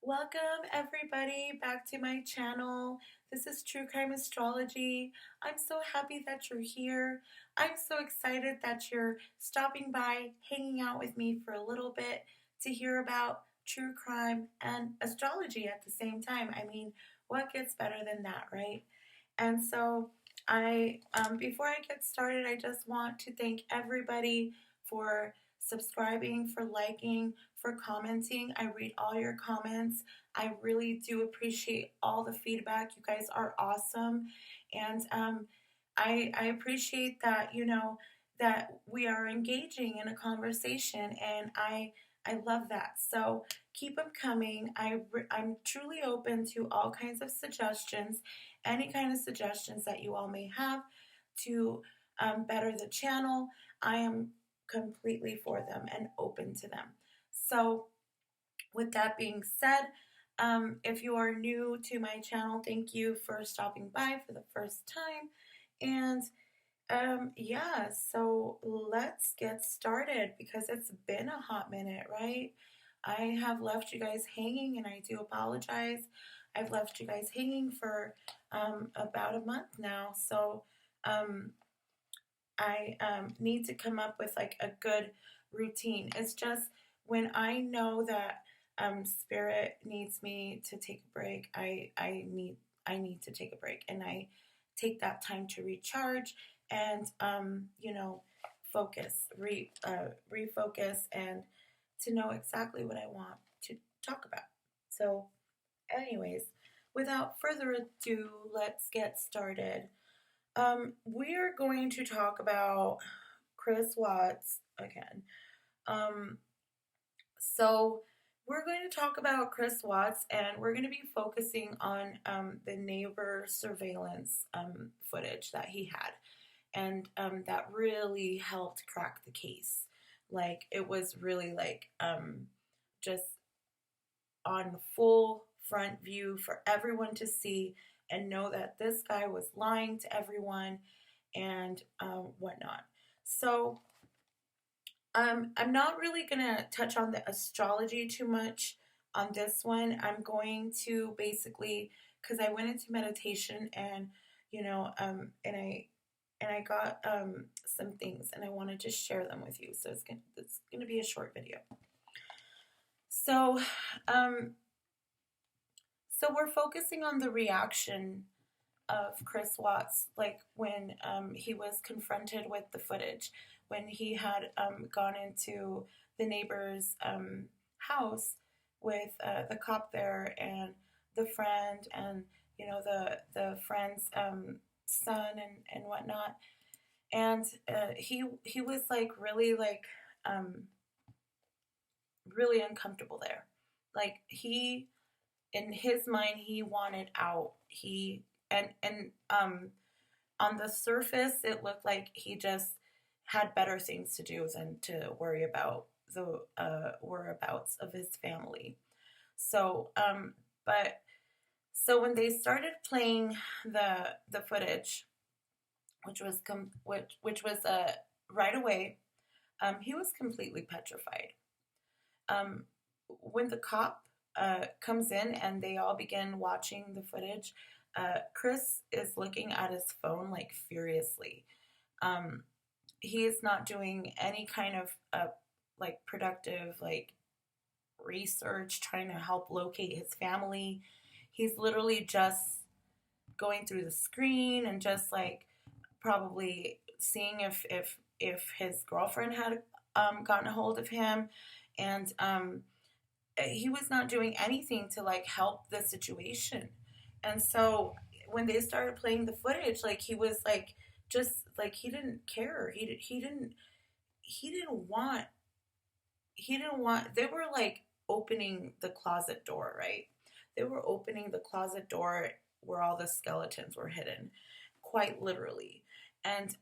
Welcome everybody back to my channel. This is True Crime Astrology. I'm so happy that you're here. I'm so excited that you're stopping by, hanging out with me for a little bit to hear about true crime and astrology at the same time. I mean, what gets better than that, right? And so before I get started, I just want to thank everybody for subscribing, for liking, for commenting. I read all your comments. I really do appreciate all the feedback. You guys are awesome. And I appreciate that, that we are engaging in a conversation, and I love that. So keep them coming. I'm truly open to all kinds of suggestions, any kind of suggestions that you all may have to better the channel. I am completely for them and open to them. So, with that being said, if you are new to my channel, thank you for stopping by for the first time. And yeah, so let's get started because it's been a hot minute, right? I have left you guys hanging, and I do apologize. I've left you guys hanging for about a month now, so I need to come up with like a good routine. It's just when I know that spirit needs me to take a break, I need to take a break, and I take that time to recharge and focus, refocus, and to know exactly what I want to talk about. So, anyways, without further ado, let's get started. We are going to talk about Chris Watts again. Um, so we're going to talk about Chris Watts, and we're going to be focusing on the neighbor surveillance footage that he had, and that really helped crack the case. Like it was really like just on the full front view for everyone to see and know that this guy was lying to everyone and whatnot. So I'm not really going to touch on the astrology too much on this one. I'm going to basically, because I went into meditation and, and I got some things, and I want to just share them with you. So it's gonna be a short video. So, um, so we're focusing on the reaction of Chris Watts, like when he was confronted with the footage, when he had gone into the neighbor's house with the cop there and the friend, and the friend's son and whatnot, and he was like really like really uncomfortable there, like he in his mind he wanted out. He and on the surface it looked like he just had better things to do than to worry about the whereabouts of his family. So but so when they started playing the footage, which was right away, he was completely petrified. When the cop comes in and they all begin watching the footage, Chris is looking at his phone like furiously. He is not doing any kind of like productive like research trying to help locate his family. He's literally just going through the screen and just like probably seeing if his girlfriend had gotten a hold of him, and he was not doing anything to like help the situation. And so when they started playing the footage, like he was like just like he didn't care. He didn't want they were like opening the closet door, right? They were opening the closet door where all the skeletons were hidden, quite literally. And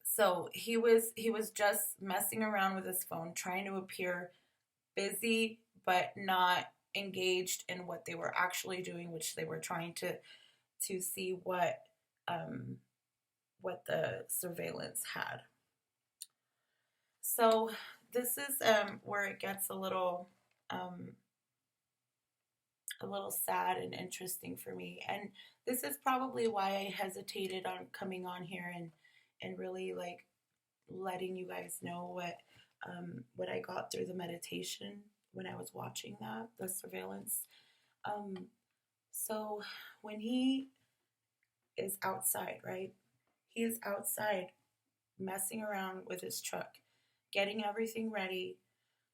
so he was just messing around with his phone, trying to appear busy but not engaged in what they were actually doing, which they were trying to see what the surveillance had. So this is where it gets a little a little sad and interesting for me. And this is probably why I hesitated on coming on here and really like letting you guys know what I got through the meditation when I was watching the surveillance. Um, so when he is outside, right? He is outside messing around with his truck, getting everything ready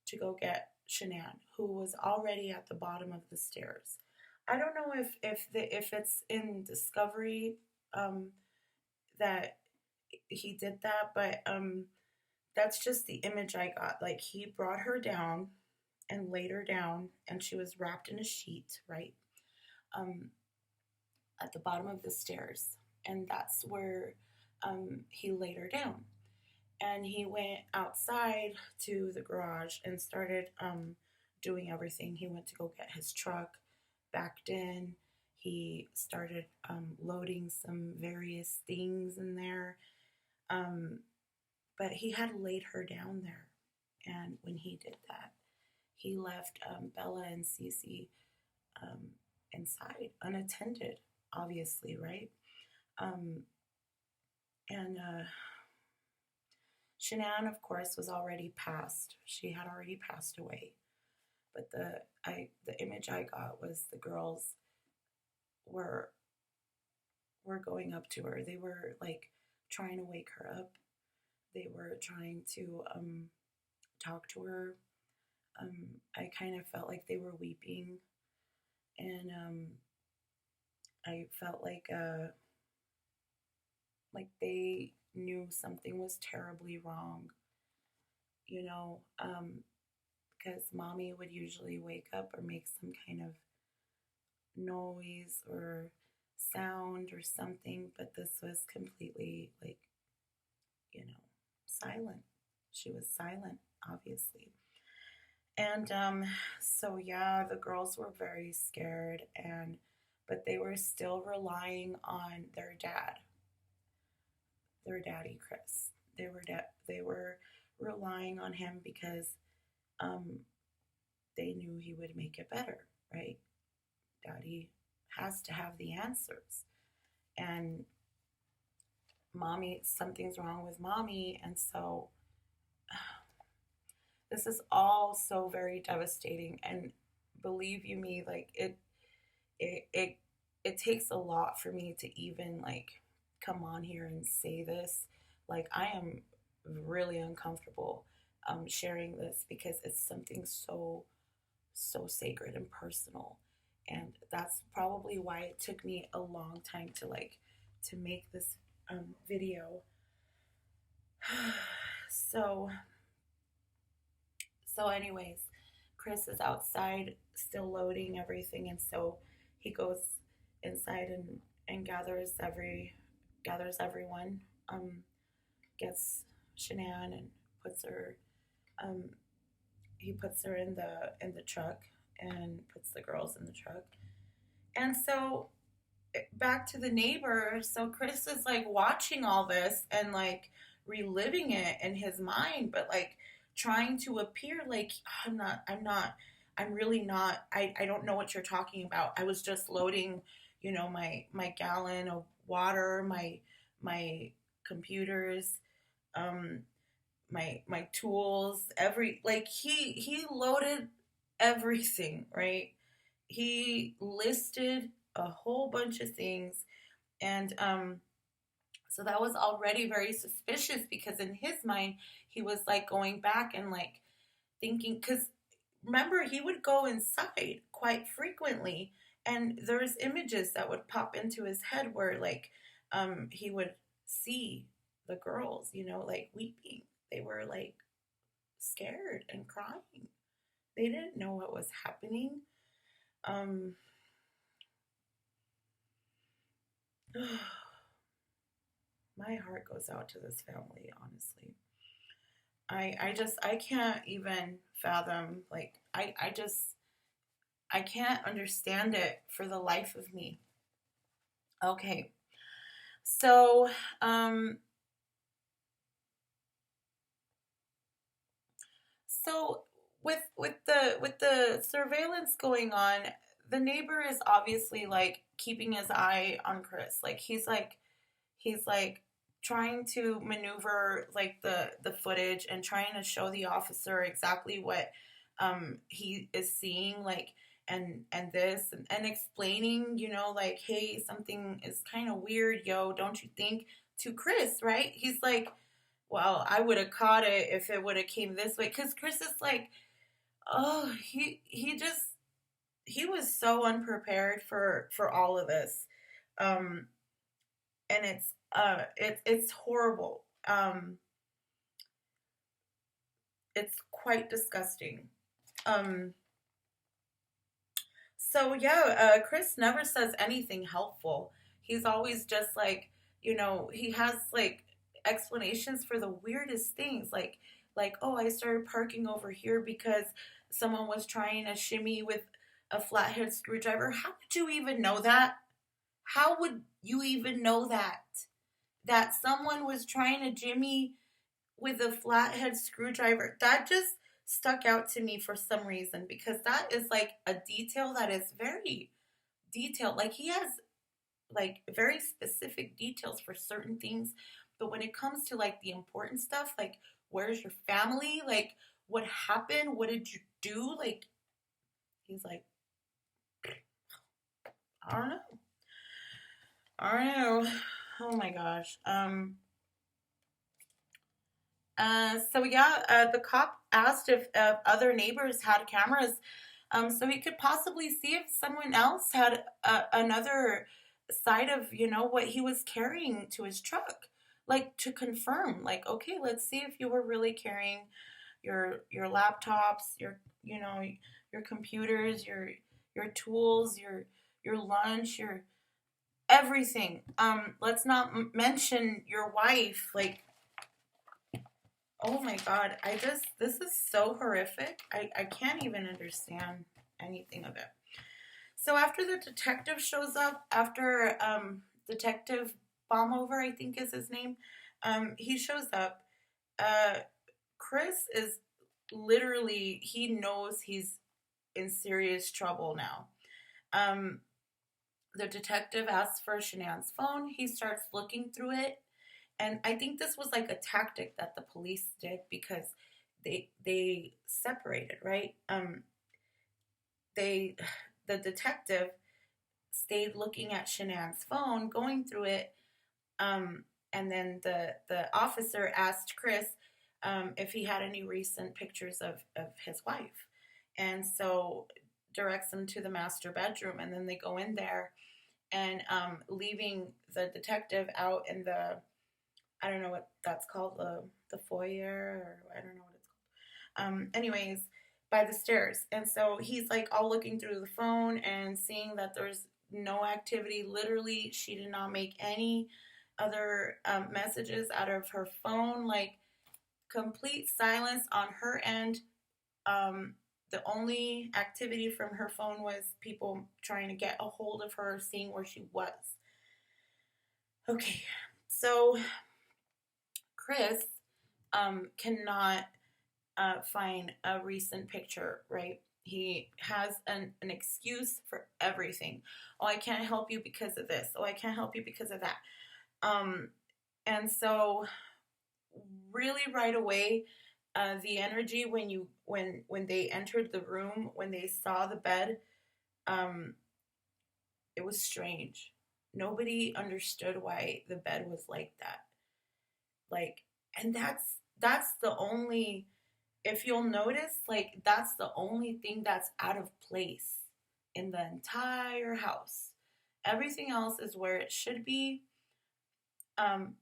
to go get Shanann, who was already at the bottom of the stairs. I don't know if it's in Discovery um, that he did that, but that's just the image I got. Like he brought her down and laid her down, and she was wrapped in a sheet, right, um, at the bottom of the stairs, and that's where he laid her down. And he went outside to the garage and started doing everything. He went to go get his truck, backed in. He started loading some various things in there. Um, but he had laid her down there. And when he did that, he left Bella and Cece um, inside, unattended, obviously, right? Um, and Shanann, of course, was already passed. She had already passed away. But the image I got was the girls were were going up to her. They were like trying to wake her up. They were trying to talk to her. I kind of felt like they were weeping, and I felt like they knew something was terribly wrong, you know, because mommy would usually wake up or make some kind of noise or sound or something, but this was completely like, you know, silent. She was silent, obviously. And so yeah, the girls were very scared, and but they were still relying on their daddy Chris. They were relying on him because um, they knew he would make it better, right? Daddy has to have the answers, and mommy, something's wrong with mommy, and so this is all so very devastating. And believe you me, like it it it takes a lot for me to even like come on here and say this. Like I am really uncomfortable sharing this because it's something so sacred and personal, and that's probably why it took me a long time to make this video. so so anyways, Chris is outside still loading everything, and so he goes inside and gathers everyone, um, gets Shanann and puts her um, he puts her in the truck and puts the girls in the truck. And so back to the neighbor. So Chris is like watching all this and like reliving it in his mind, but like trying to appear like I'm really not, I don't know what you're talking about. I was just loading, you know, my gallon of water, my computers, um, my tools, every like he loaded everything, right? He listed a whole bunch of things, and so that was already very suspicious because in his mind he was like going back and like thinking, because remember he would go inside quite frequently, and there's images that would pop into his head where like he would see the girls, you know, like weeping. They were like scared and crying. They didn't know what was happening. um my heart goes out to this family, honestly. I can't even fathom, like I can't understand it for the life of me. Okay. So so with the surveillance going on, the neighbor is obviously like keeping his eye on Chris. Like he's like trying to maneuver like the footage and trying to show the officer exactly what he is seeing, like, and this and explaining, you know, like, hey, something is kind of weird, yo, don't you think, to Chris, right? He's like, well, I would have caught it if it would have came this way, because Chris is like, oh, he just, he was so unprepared for all of this. um and it's horrible. It's quite disgusting. um So yeah, Chris never says anything helpful. He's always just like, you know, he has like explanations for the weirdest things, like, oh, I started parking over here because someone was trying to shimmy with a flathead screwdriver. How would you even know that? How would you even know that? That someone was trying to jimmy with a flathead screwdriver? That just stuck out to me for some reason, because that is like a detail that is very detailed. Like he has like very specific details for certain things, but when it comes to like the important stuff, like where's your family, like what happened, what did you do, like he's like, I don't know. I don't know. Oh my gosh. So yeah, the cop asked if other neighbors had cameras, so he could possibly see if someone else had another side of, you know, what he was carrying to his truck, like to confirm, like, okay, let's see if you were really carrying your laptops, your, you know, your computers, your tools, your lunch, your everything. Let's not mention your wife, like, oh my god, this is so horrific. I can't even understand anything of it. So after the detective shows up, after Detective Bombover, I think is his name, he shows up. Uh, Chris is literally, he knows he's in serious trouble now. Um, the detective asks for Shanann's phone. He starts looking through it, and I think this was like a tactic that the police did, because they separated, right? They the detective stayed looking at Shanann's phone, going through it, and then the officer asked Chris if he had any recent pictures of his wife, and so directs him to the master bedroom, and then they go in there, and leaving the detective out in the, I don't know what that's called, the foyer, or I don't know what it's called. Anyways, by the stairs, and so he's like all looking through the phone and seeing that there's no activity. Literally, she did not make any other messages out of her phone. Like complete silence on her end. The only activity from her phone was people trying to get a hold of her, seeing where she was. Okay, so Chris cannot find a recent picture, right? He has an excuse for everything. Oh, I can't help you because of this. Oh, I can't help you because of that. Um, and so, really, right away, the energy when they entered the room, when they saw the bed, um, it was strange. Nobody understood why the bed was like that. Like, and that's the only, if you'll notice, like that's the only thing that's out of place in the entire house. Everything else is where it should be, um,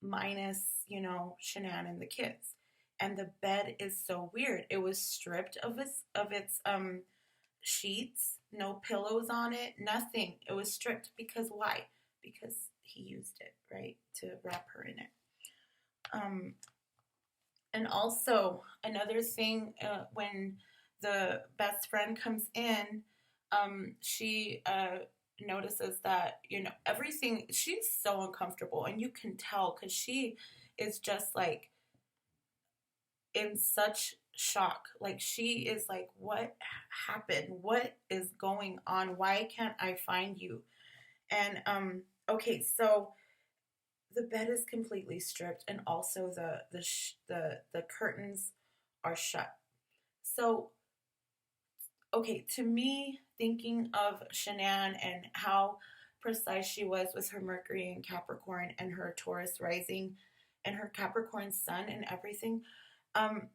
minus, you know, Shanann and the kids. And the bed is so weird. It was stripped of its sheets, no pillows on it, nothing. It was stripped because why? Because he used it, right, to wrap her in it. Um, And also, another thing, when the best friend comes in, she notices that, you know, everything, she's so uncomfortable. And you can tell because she is just like in such shock. Like, she is like, what happened? What is going on? Why can't I find you? And okay, so the bed is completely stripped, and also the curtains are shut. So okay, to me, thinking of Shanann and how precise she was with her Mercury and Capricorn and her Taurus rising and her Capricorn sun and everything, um,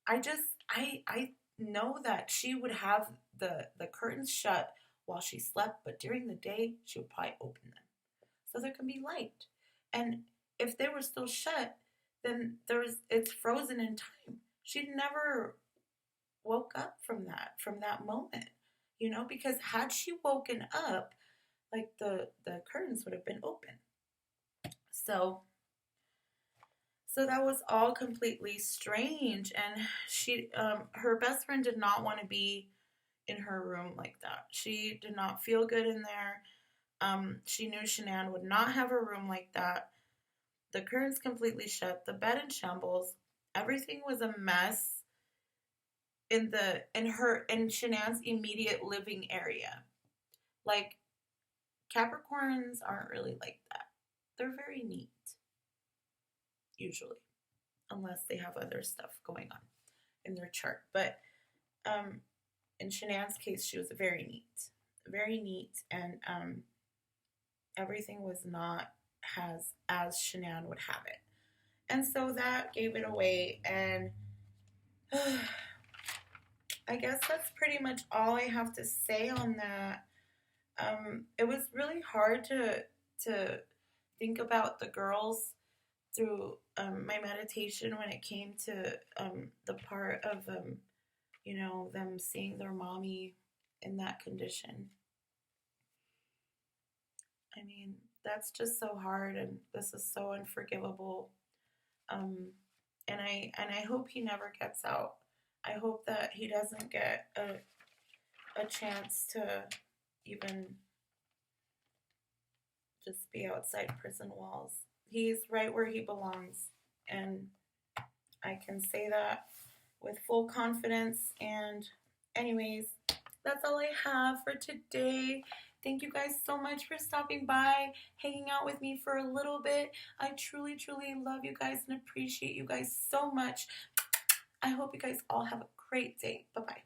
I know that she would have the curtains shut while she slept, but during the day she would probably open them so there can be light. And if they were still shut, then it's frozen in time. She never woke up from that moment, because had she woken up, like the curtains would have been open. So that was all completely strange, and she her best friend did not want to be in her room like that. She did not feel good in there. She knew Shanann would not have a room like that. The curtains completely shut, the bed in shambles, everything was a mess in Shanann's immediate living area. Like, Capricorns aren't really like that. They're very neat, usually, unless they have other stuff going on in their chart. But um, in Shanann's case, she was very neat, and everything was not as Shanann would have it, and so that gave it away. And I guess that's pretty much all I have to say on that. It was really hard to think about the girls through my meditation when it came to the part of them seeing their mommy in that condition. I mean, that's just so hard, and this is so unforgivable. Um, and I hope he never gets out. I hope that he doesn't get a chance to even just be outside prison walls. He's right where he belongs, and I can say that with full confidence. And, anyways, that's all I have for today. Thank you guys so much for stopping by, hanging out with me for a little bit. I truly, truly love you guys and appreciate you guys so much. I hope you guys all have a great day. Bye bye.